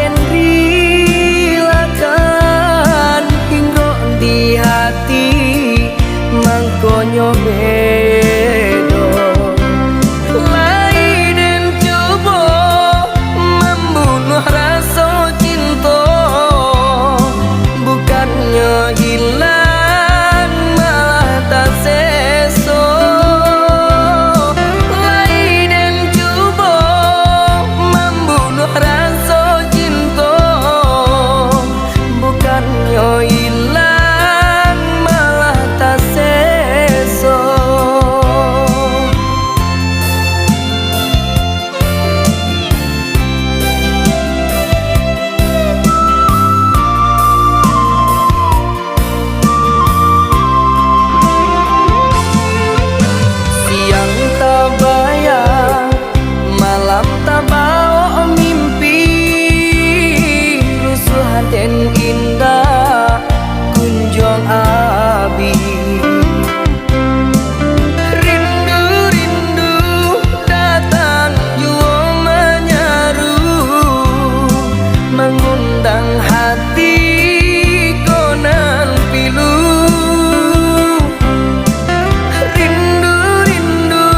den rilakan hingga di hati mangkonyo bedo lai den coba membunuh rasa cinta bukannya hilang malah tak seso lai den coba membunuh rasa cinta bukannya hilang malah tak seso. Siang tak bayang, malam tak bawa mimpi, rusuhan dan indah kunjung abi. Rindu-rindu datang jua menyaru, mengundang hati konan pilu. Rindu-rindu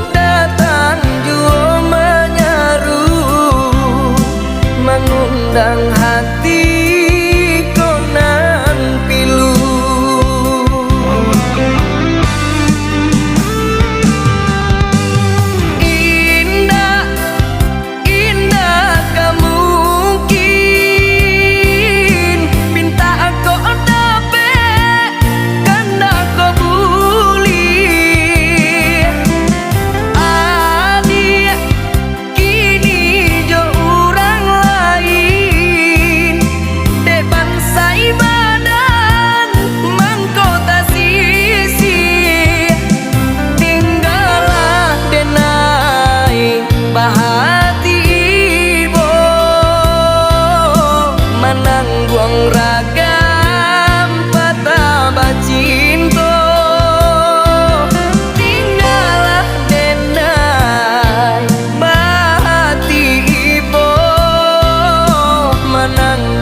datang jua menyaru, mengundang hati konan pilu. Indah, indah kamu mungkin minta aku dapat karena kau buli adik kini jo orang lain depan sai badan mangkota sisi tinggalah denai bahati ibu menanggung ragam patah bacinto tinggalah denai bahati ibu menang